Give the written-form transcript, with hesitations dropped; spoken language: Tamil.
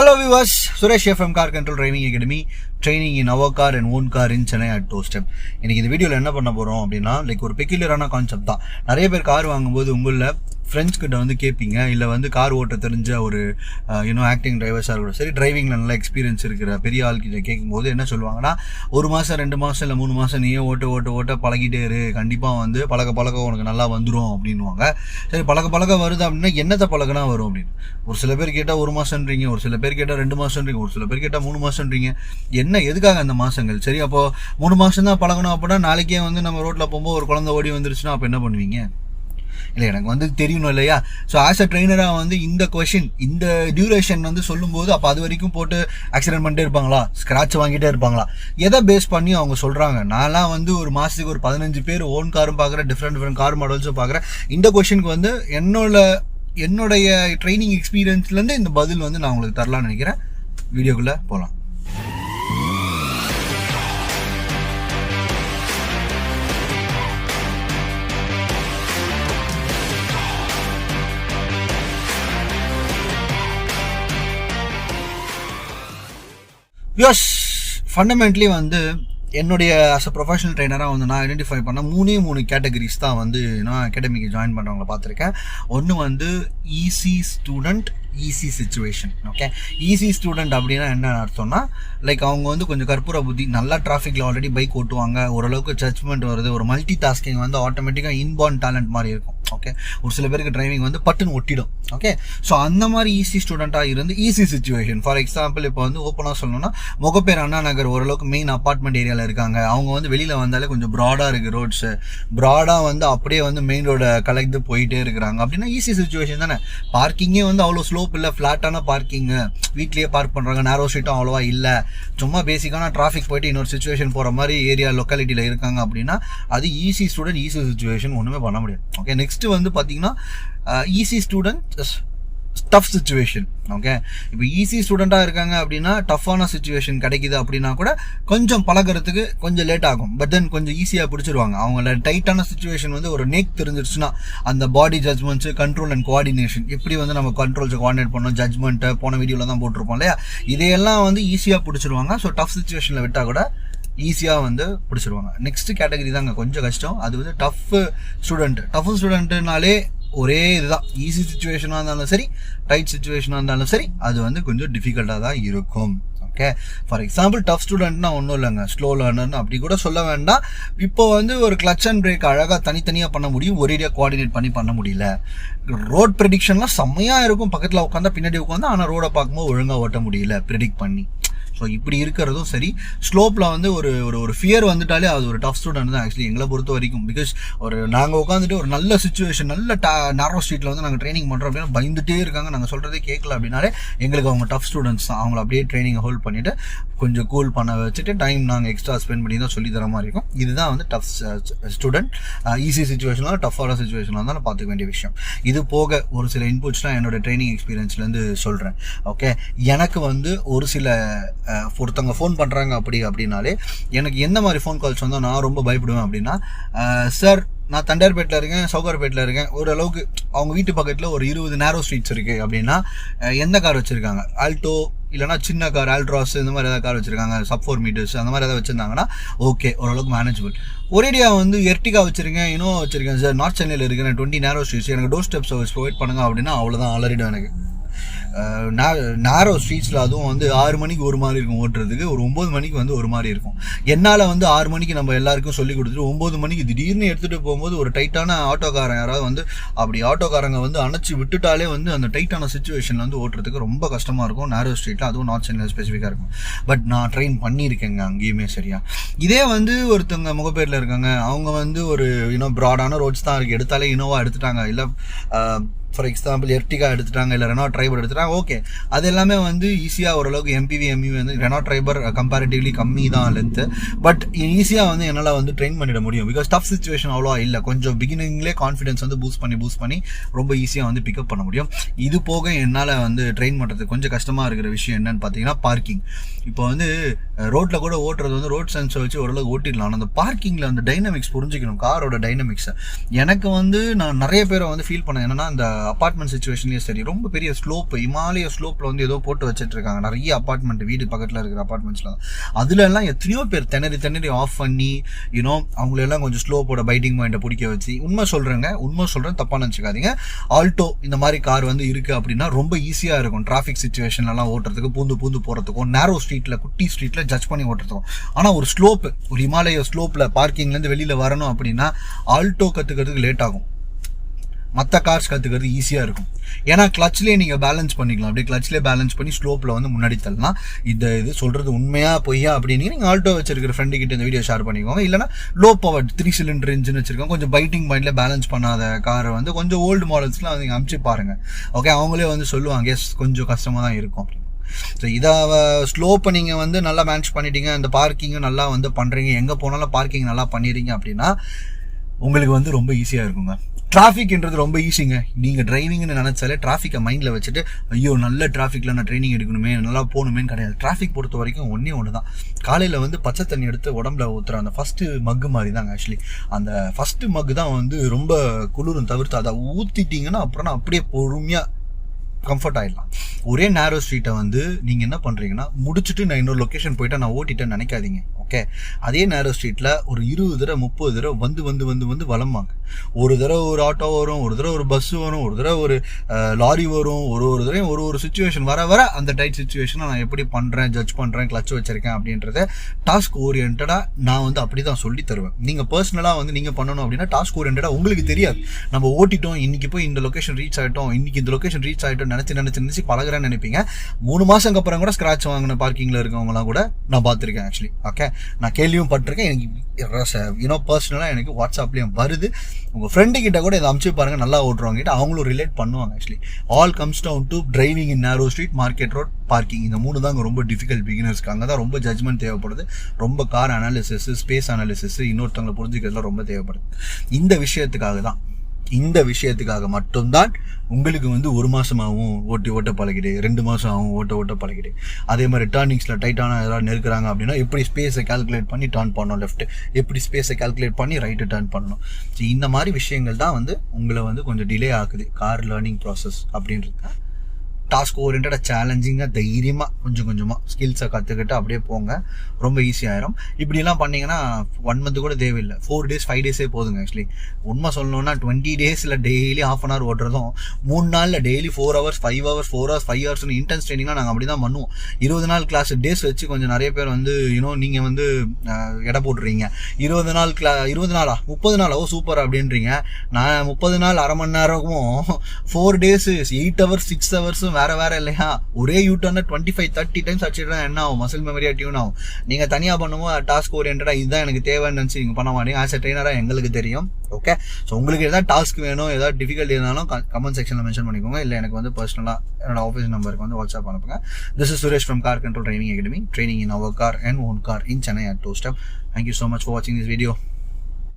Hello viewers, Suresh here from CarControl Driving Academy, training in our car and own car in Chennai at doorstep. இன்னைக்கு இந்த வீடியோல என்ன பண்ண போறோம் அப்படின்னா லைக் ஒரு பெக்யூலரான கான்செப்ட் தான். நிறைய பேர் கார் வாங்கும்போது உங்கள ஃப்ரெண்ட்ஸ் கிட்ட வந்து கேட்பீங்க, இல்லை வந்து கார் ஓட்ட தெரிஞ்ச ஒரு ஆக்டிங் டிரைவர்ஸாக இருக்கட்டும் சரி, டிரைவிங்கில் நல்லா எக்ஸ்பீரியன்ஸ் இருக்கிற பெரிய ஆள்கிட்ட கேட்கும்போது என்ன சொல்லுவாங்கன்னா, 1 மாதம் 2 மாதம் இல்லை 3 மாதம் நீயே ஓட்ட பழகிட்டே இரு, கண்டிப்பாக வந்து பழக உனக்கு நல்லா வந்துடும் அப்படின்வாங்க. சரி, பழக வருது அப்படின்னா என்னத்தை பழகினா வரும் அப்படின்னு ஒரு சில பேர் கேட்டால் 1 மாதம்ன்றீங்க, ஒரு சில பேர் கேட்டால் 2 மாதம்ன்றீங்க, ஒரு சில பேர் கேட்டால் 3 மாதம்ன்றீங்க. என்ன எதுக்காக அந்த மாதங்கள்? சரி, அப்போது 3 மாதம் தான் பழகணும் அப்படின்னா நாளைக்கே வந்து நம்ம ரோட்டில் போகும்போது ஒரு குழந்தை ஓடி வந்துருச்சுன்னா அப்போ என்ன பண்ணுவீங்க? இல்லை, எனக்கு வந்து தெரியணும் இல்லையா? ஸோ ஆஸ் அ ட்ரெயினராக வந்து இந்த கொஷின், இந்த டியூரேஷன் வந்து சொல்லும்போது அப்போ அது வரைக்கும் போட்டு ஆக்சிடென்ட் பண்ணிட்டே இருப்பாங்களா, ஸ்க்ராட்ச் வாங்கிட்டே இருப்பாங்களா, எதை பேஸ் பண்ணி அவங்க சொல்கிறாங்க? நான்லாம் வந்து ஒரு மாதத்துக்கு ஒரு 15 பேர் ஓன் காரும் பார்க்குறேன், டிஃப்ரெண்ட் கார் மாடல்ஸும் பார்க்குறேன். இந்த கொஷினுக்கு வந்து என்னுடைய ட்ரைனிங் எக்ஸ்பீரியன்ஸ்லேருந்து இந்த பதில் வந்து நான் உங்களுக்கு தரலாம்னு நினைக்கிறேன். வீடியோக்குள்ளே போகலாம். யோஸ் ஃபண்டமெண்ட்லி வந்து என்னுடைய அஸ் அ ப்ரொஃபஷனல் ட்ரெயினராக வந்து நான் ஐடென்டிஃபை பண்ண 3 கேட்டகரிஸ் தான் வந்து நான் அகாடமிக்கு ஜாயின் பண்ணுறவங்கள பார்த்துருக்கேன். ஒன்று வந்து easy student, easy situation. Okay, easy student அப்படின்னா என்ன அர்த்தம்னா, லைக் அவங்க வந்து கொஞ்சம் கற்பூர புத்தி, நல்லா டிராஃபிக்கில் ஆல்ரெடி பைக் ஓட்டுவாங்க, ஓரளவுக்கு ஜட்ஜ்மெண்ட் வருது, ஒரு மல்டி டாஸ்கிங் வந்து ஆட்டோமேட்டிக்காக இன்பார்ன் டேலண்ட் மாதிரி இருக்கும். ஓகே, ஒரு சில பேருக்கு டிரைவிங் வந்து பட்டுன்னு ஒட்டிடும். ஓகே, ஸோ அந்த மாதிரி ஈஸி ஸ்டூடெண்ட்டாக இருந்து ஈஸி சிச்சுவேஷன். ஃபார் எக்ஸாம்பிள் இப்போ வந்து ஓப்பனாக சொல்லணும்னா, முகப்பேர் அண்ணா நகர் ஓரளவுக்கு மெயின் அப்பார்ட்மெண்ட் ஏரியாவில் இருக்காங்க. அவங்க வந்து வெளியில் வந்தாலே கொஞ்சம் ப்ராடாக இருக்குது ரோட்ஸு, ப்ராடாக வந்து அப்படியே வந்து மெயின் ரோட கலெக்ட் போயிட்டே இருக்கிறாங்க அப்படின்னா ஈஸி சிச்சுவேஷன் தானே. பார்க்கிங்கே வந்து அவ்வளோ ஸ்லோப் இல்லை, ஃப்ளாட்டான பார்க்கிங்கு, வீட்லேயே பார்க் பண்ணுறாங்க, நேரோ ஸ்ட்ரீட்டும் அவ்வளோவா இல்லை, சும்மா பேசிக்கான டிராஃபிக் போயிட்டு இன்னொரு சிச்சுவேஷன் போகிற மாதிரி ஏரியா லொக்காலிட்டியில் இருக்காங்க அப்படின்னா அது ஈஸி ஸ்டூடெண்ட், ஈஸி சிச்சுவேஷன், ஒன்றுமே பண்ண முடியாது. ஓகே, நெக்ஸ்ட் வந்து பார்த்தீங்கன்னா easy student tough situation. Okay, இப்போ ஈஸி ஸ்டூடெண்ட்டாக இருக்காங்க அப்படின்னா டஃப்பான சிச்சுவேஷன் கிடைக்குது அப்படின்னா கூட கொஞ்சம் பழகிறதுக்கு கொஞ்சம் லேட் ஆகும், பட் தென் கொஞ்சம் ஈஸியாக பிடிச்சிருவாங்க. அவங்கள டைட்டான சிச்சுவேஷன் வந்து ஒரு நேக் தெரிஞ்சிருச்சுன்னா அந்த பாடி ஜட்ஜ்மெண்ட்ஸு, கண்ட்ரோல் அண்ட் கோஆர்டினேஷன், எப்படி வந்து நம்ம கண்ட்ரோல்ஸை கோஆர்டினேட் பண்ணோம், ஜட்ஜ்மெண்ட்டை போன வீடியோவில் தான் போட்டிருப்போம் இல்லையா, இதையெல்லாம் வந்து ஈஸியாக பிடிச்சிருவாங்க. ஸோ டஃப் சிச்சுவேஷனில் விட்டால் கூட ஈஸியாக வந்து பிடிச்சிருவாங்க. நெக்ஸ்ட் கேட்டகரி தாங்க கொஞ்சம் கஷ்டம், அது வந்து டஃப் ஸ்டூடெண்ட்டுனாலே ஒரே இதுதான், ஈஸி சிச்சுவேஷனாக இருந்தாலும் சரி, டைட் சிச்சுவேஷனாக இருந்தாலும் சரி, அது வந்து கொஞ்சம் டிஃபிகல்ட்டாக தான் இருக்கும். ஓகே, ஃபார் எக்ஸாம்பிள் டஃப் ஸ்டூடெண்ட்னா ஒன்றும் இல்லைங்க, ஸ்லோ லேர்னர்னு அப்படி கூட சொல்ல வேண்டாம். இப்போ வந்து ஒரு கிளச் அண்ட் பிரேக் அழகாக தனித்தனியாக பண்ண முடியும், ஒரேடியாக கோஆர்டினேட் பண்ண முடியல. ரோட் ப்ரெடிக்ஷன்லாம் செம்மையாக இருக்கும், பக்கத்தில் உட்காந்தா பின்னாடி உட்காந்தா, ஆனால் ரோடை பார்க்கும்போது ஒழுங்காக ஓட்ட முடியல ப்ரெடிக்ட் பண்ணி. ஸோ இப்படி இருக்கிறதும் சரி, ஸ்லோப்பில் வந்து ஒரு ஃபியர் வந்துட்டாலே அது ஒரு டஃப் ஸ்டூடெண்ட் தான் ஆக்சுவலி எங்களை பொறுத்த வரைக்கும். பிகாஸ் நாங்கள் உட்காந்துட்டு ஒரு நல்ல சிச்சுவேஷன், நல்ல நேரோ ஸ்ட்ரீட்டில் வந்து நாங்கள் ட்ரைனிங் பண்ணுறோம் அப்படின்னா பயந்துட்டே இருக்காங்க, நாங்கள் சொல்கிறதே கேட்கல அப்படின்னாலே எங்களுக்கு அவங்க டஃப் ஸ்டூடெண்ட்ஸ் தான். அவங்கள அப்படியே ட்ரைனிங்கை ஹோல்ட் பண்ணிவிட்டு கொஞ்சம் கூல் பண்ண வச்சுட்டு டைம் நாங்கள் எக்ஸ்ட்ரா ஸ்பெண்ட் பண்ணி தான் சொல்லி தர மாதிரி இருக்கும். இதுதான் வந்து டஃப் ஸ்டூடெண்ட். ஈஸி சிச்சுவேஷனாக டஃப்பான சிச்சுவேஷனாக தான் நான் பார்த்துக்க வேண்டிய விஷயம். இது போக ஒரு சில இன்புட்ஸ்லாம் என்னோட ட்ரைனிங் எக்ஸ்பீரியன்ஸ்லேருந்து சொல்கிறேன். ஓகே, எனக்கு வந்து ஒரு சில ஒருத்தவங்க ஃபோன் பண்ணுறாங்க அப்படின்னாலே எனக்கு எந்த மாதிரி ஃபோன் கால்ஸ் வந்தால் நான் ரொம்ப பயப்படுவேன் அப்படின்னா, சார் நான் தண்டையார்பேட்டில் இருக்கேன், சவுகார்பேட்டில் இருக்கேன், ஓரளவுக்கு அவங்க வீட்டு பக்கத்தில் ஒரு 20 நேரோ ஸ்ட்ரீட்ஸ் இருக்குது அப்படின்னா எந்த கார் வச்சுருக்காங்க, ஆல்டோ இல்லைனா சின்ன கார் ஆல்ட்ராஸ், இந்த மாதிரி ஏதாவது கார் வச்சுருக்காங்க, sub 4 meters அந்த மாதிரி ஏதாவது வச்சுருந்தாங்கன்னா ஓகே, ஓரளவுக்கு மேனேஜபிள். ஒரேடியாக வந்து எர்டிகா வச்சுருக்கேன், இனோவா வச்சுருக்கேன் சார், நார்த் சென்னையில் இருக்கேன், 20 நேரோ ஸ்ட்ரீட்ஸ், எனக்கு டோர் ஸ்டெப் சர்வீஸ் ப்ரொவைட் பண்ணுங்க அப்படின்னா அவ்வளோதான், அலறிடும் எனக்கு. நேரோ ஸ்ட்ரீட்ஸில் அதுவும் வந்து 6 மணிக்கு ஒரு மாதிரி இருக்கும் ஓட்டுறதுக்கு, ஒரு 9 மணிக்கு வந்து ஒரு மாதிரி இருக்கும். என்னால் வந்து 6 மணிக்கு நம்ம எல்லாருக்கும் சொல்லி கொடுத்துட்டு 9 மணிக்கு திடீர்னு எடுத்துகிட்டு போகும்போது ஒரு டைட்டான ஆட்டோக்காரன் யாராவது வந்து அப்படி ஆட்டோக்காரங்க வந்து அணைச்சி விட்டுட்டாலே வந்து அந்த டைட்டான சிச்சுவேஷனில் வந்து ஓட்டுறதுக்கு ரொம்ப கஷ்டமாக இருக்கும் நேரோ ஸ்ட்ரீட்டில், அதுவும் நார்த் சென்னையில் ஸ்பெசிஃபிக்காக இருக்கும். பட் நான் ட்ரெயின் பண்ணியிருக்கேங்க அங்கேயுமே சரியா. இதே வந்து ஒருத்தவங்க முகப்பேரில் இருக்காங்க, அவங்க வந்து ஒரு ப்ராடான ரோட்ஸ் தான் இருக்குது, எடுத்தாலே இனோவா எடுத்துட்டாங்க, இல்லை ஃபார் எக்ஸாம்பிள் எர்டிகா எடுத்துட்டாங்க, இல்லை ரெனால்ட் ட்ரைபர் எடுத்துட்டாங்க, ஓகே, அது எல்லாமே வந்து ஈஸியாக ஓரளவுக்கு எம்பிவி வந்து ரெனால்ட் ட்ரைபர் கம்பேரிட்டிவ்லி கம்மி தான் லென்த்து, பட் ஈஸியாக வந்து என்னால் வந்து ட்ரெயின் பண்ணிட முடியும். பிகாஸ் டஃப் சிச்சுவேஷன் அவ்வளோவா இல்லை, கொஞ்சம் பிகினிங்லேயே கான்ஃபிடன்ஸ் வந்து பூஸ்ட் பண்ணி ரொம்ப ஈஸியாக வந்து பிக்கப் பண்ண முடியும். இது போக என்னால் வந்து ட்ரெயின் பண்ணுறதுக்கு கொஞ்சம் கஷ்டமாக இருக்கிற விஷயம் என்னன்னு பார்த்தீங்கன்னா பார்க்கிங். இப்போ வந்து ரோட்டில் கூட ஓட்டுறது வந்து ரோட் சென்ஸை வச்சு ஓரளவுக்கு ஓட்டிடலாம், ஆனால் அந்த பார்க்கிங்கில் அந்த டைனமிக்ஸ் புரிஞ்சிக்கணும், காரோட டைனமிக்ஸை. எனக்கு வந்து நான் நிறைய பேரை வந்து ஃபீல் பண்ணேன், என்னன்னா இந்த அப்பார்ட்மெண்ட் சுச்சுவேஷன்லேயும் சரி, ரொம்ப பெரிய ஸ்லோப், இமாலய ஸ்லோப்பில் வந்து ஏதோ போட்டு வச்சுட்டு இருக்காங்க நிறைய அப்பார்ட்மெண்ட், வீடு பக்கத்தில் இருக்கிற அப்பார்ட்மெண்ட்ஸ்லாம். அதுலலாம் எத்தனையோ பேர் திணறி ஆஃப் பண்ணி அவங்களெல்லாம் கொஞ்சம் ஸ்லோப்போட பைட்டிங் பாயிண்ட்டை பிடிக்க வச்சு, உண்மை சொல்கிறேன், தப்பாக நினச்சிக்காதீங்க. ஆல்டோ இந்த மாதிரி கார் வந்து இருக்குது அப்படின்னா ரொம்ப ஈஸியாக இருக்கும் டிராஃபிக் சுச்சுவேஷன்லாம் ஓட்டுறதுக்கு, பூந்து போகிறதுக்கும், நேரோ ஸ்ட்ரீட்டில், குட்டி ஸ்ட்ரீட்டில் ஜட்ஜ் பண்ணி ஓட்டுறதுக்கும். ஆனால் ஒரு இமாலய ஸ்லோப்பில் பார்க்கிங்லேருந்து வெளியில் வரணும் அப்படின்னா ஆல்டோ கற்றுக்கிறதுக்கு லேட் ஆகும். மற்ற கார்ஸ் கற்றுக்கிறது ஈஸியாக இருக்கும். ஏன்னா கிளச்லேயே நீங்கள் பேலன்ஸ் பண்ணிக்கலாம். அப்படியே கிளச்லேயே பேலன்ஸ் பண்ணி ஸ்லோப்பில் வந்து முன்னாடி தள்ளலாம். இது சொல்கிறது உண்மையா பொய்யா அப்படின்னு நீங்கள் ஆல்டோ வச்சிருக்கிற ஃப்ரெண்டு கிட்ட இந்த வீடியோ ஷேர் பண்ணிக்கோங்க. இல்லைனா லோ பவர் 3 சிலிண்டர் இன்ஜின் வச்சிருக்கோங்க, கொஞ்சம் பைட்டிங் பாயிண்டில் பேலன்ஸ் பண்ணாத காரை வந்து கொஞ்சம் ஓல்டு மாடல்ஸ்லாம் வந்து நீங்கள் அமுச்சு பாருங்கள். ஓகே, அவங்களே வந்து சொல்லுவாங்க எஸ் கொஞ்சம் கஷ்டமாக தான் இருக்கும் அப்படின்னு. ஸோ இதை ஸ்லோப்பை நீங்கள் வந்து நல்லா மேனேஜ் பண்ணிட்டீங்க, இந்த பார்க்கிங்கும் நல்லா வந்து பண்ணுறீங்க, எங்கே போனாலும் பார்க்கிங் நல்லா பண்ணிடுறீங்க அப்படின்னா உங்களுக்கு வந்து ரொம்ப ஈஸியாக இருக்குங்க. டிராஃபிக்ன்றது ரொம்ப ஈஸிங்க. நீங்கள் டிரைவிங்னு நினச்சாலே டிராஃபிக்கை மைண்டில் வச்சுட்டு ஐயோ நல்ல டிராஃபிக்கில் நான் ட்ரைனிங் எடுக்கணுமே, நல்லா போகணுமேன்னு கிடையாது. டிராஃபிக் பொறுத்த வரைக்கும் ஒன்று தான், காலையில் வந்து பச்சை தண்ணி எடுத்து உடம்புல ஊற்றுற அந்த ஃபஸ்ட்டு மக்கு மாதிரி தாங்க. ஆக்சுவலி அந்த ஃபஸ்ட்டு மக்கு தான் வந்து ரொம்ப குளிரும் தவிர்த்து அதை ஊற்றிட்டிங்கன்னா அப்புறம் அப்படியே பொறுமையாக கம்ஃபர்ட் ஆகிடலாம். ஒரே நேரோ ஸ்ட்ரீட்டை வந்து நீங்கள் என்ன பண்ணுறீங்கன்னா முடிச்சுட்டு நான் இன்னொரு லொக்கேஷன் போய்ட்டு நான் ஓட்டிட்டேன்னு நினைக்காதீங்க. ஓகே, அதே நேரோ ஸ்ட்ரீட்டில் ஒரு 20 தடவை 30 தடவை வந்து வளம்பாங்க. ஒரு தடவை ஒரு ஆட்டோ வரும், ஒரு தடவை ஒரு பஸ் வரும், ஒரு தடவை ஒரு லாரி வரும், ஒரு தடவையும் ஒரு சுச்சுவேஷன் வர அந்த டைட் சுச்சுவேஷனை நான் எப்படி பண்ணுறேன், ஜட்ஜ் பண்ணுறேன், கிளச் வச்சிருக்கேன் அப்படின்றத டாஸ்க் ஓரியன்டாக நான் வந்து அப்படி தான் சொல்லி தருவேன். நீங்கள் பர்சனலாக வந்து நீங்கள் பண்ணணும் அப்படின்னா டாஸ்க் ஓரியன்டாக உங்களுக்கு தெரியாது. நம்ம ஓட்டிட்டோம், இன்றைக்கி போய் இந்த லொக்கேஷன் ரீச் ஆகிட்டோம், இன்றைக்கி இந்த லொக்கேஷன் ரீச் ஆகிட்டோம் நினச்சி பழகிறேன்னு நினைப்பீங்க. 3 மாதம் அப்புறம் கூட ஸ்க்ராட்ச் வாங்கின பார்க்கிங்கில் இருக்கவங்களாம் கூட நான் பார்த்துருக்கேன். ஆக்சுவலி ஓகே, நான் கேள்வியும் பட்டிருக்கேன். எனக்கு பர்சனலாக எனக்கு வாட்ஸ்அப்லேயும் வருது. உங்கள் ஃப்ரெண்டு கிட்ட கூட இதை அமுச்சு பாருங்கள், நல்லா ஓட்டுறவங்க கிட்ட அவங்களும் ரிலேட் பண்ணுவாங்க. Actually all comes down to driving in narrow street, market road, parking. இந்த 3 தாங்க ரொம்ப டிஃபிகல்ட் பிகினர்ஸ்க்கு. அங்கே தான் ரொம்ப ஜட்ஜ்மெண்ட் தேவைப்படுது, ரொம்ப கார் அனாலிசிஸ், ஸ்பேஸ் அனாலிசிஸ், இன்னொருத்தவங்களை புரிஞ்சுக்கிறதுலாம் ரொம்ப தேவைப்படுது. இந்த விஷயத்துக்காக மட்டும்தான் உங்களுக்கு வந்து 1 மாதமாகவும் ஓட்ட பழகிடு, 2 மாதம் ஆகும் ஓட்ட பழகிடு. அதே மாதிரி டர்னிங்ஸில் டைட்டான ஏதாவது நெருக்கிறாங்க அப்படின்னா எப்படி ஸ்பேஸை கால்குலேட் பண்ணி டர்ன் பண்ணணும், லெஃப்ட் எப்படி ஸ்பேஸை கால்குலேட் பண்ணி ரைட்டு டர்ன் பண்ணணும். ஸோ இந்த மாதிரி விஷயங்கள் தான் வந்து உங்களை வந்து கொஞ்சம் டிலே ஆகுது கார் லேர்னிங் ப்ராசஸ் அப்படின்றது. டாஸ்க் ஓரியன்டாக சேலஞ்சிங்காக தைரியமாக கொஞ்சமாக ஸ்கில்ஸை கற்றுக்கிட்டு அப்படியே போங்க, ரொம்ப ஈஸியாகிடும். இப்படிலாம் பண்ணிங்கன்னா 1 மந்த் கூட தேவையில்லை, 4 days 5 days போதுங்க. ஆக்சுவலி உண்மை சொல்லணும்னா 20 days டெய்லி ½ an hour ஓட்டுறதும் 3 நாளில் daily 4 hours 5 hours 4 hours 5 hours intense ட்ரைனிங்லாம் நாங்கள் அப்படி தான் பண்ணுவோம். 20 நாள் கிளாஸ் டேஸ் வச்சு கொஞ்சம் நிறைய பேர் வந்து நீங்கள் வந்து எடை போட்டுறீங்க. 20 நாளா 30 நாளா சூப்பர் அப்படின்றீங்க. நான் 30 நாள் அரை மணி நேரமும் 4 days 8 hours 6 hours வேற இல்லையா? ஒரே யூட்டர்னை 25-30 டைம்ஸ் அடிச்சிட்டா என்ன ஆகும்? மசில் மெமரியா டியூன் ஆகும். நீங்கள் தனியாக பண்ணும்போது டாஸ்க் ஓரியன்டாக இதுதான் எனக்கு தேவைன்னு நினச்சி நீங்கள் பண்ண மாட்டீங்க. ஆஸ் எ ட்ரெயினராக எங்களுக்கு தெரியும். ஓகே, ஸோ உங்களுக்கு எதாவது டாஸ்க் வேணும், ஏதாவது டிஃபிகல்ட்டி இருந்தாலும் கமெண்ட் செக்ஷனில் மென்ஷன் பண்ணிக்கோங்க. இல்லை எனக்கு வந்து பர்சனலாக என்னோட ஆஃபீஸ் நம்பருக்கு வந்து வாட்ஸ்அப் அனுப்புங்க. This is Suresh from CarControl Training Academy, training in our car and own car in Chennai at doorstep. Thank you so much for watching this video.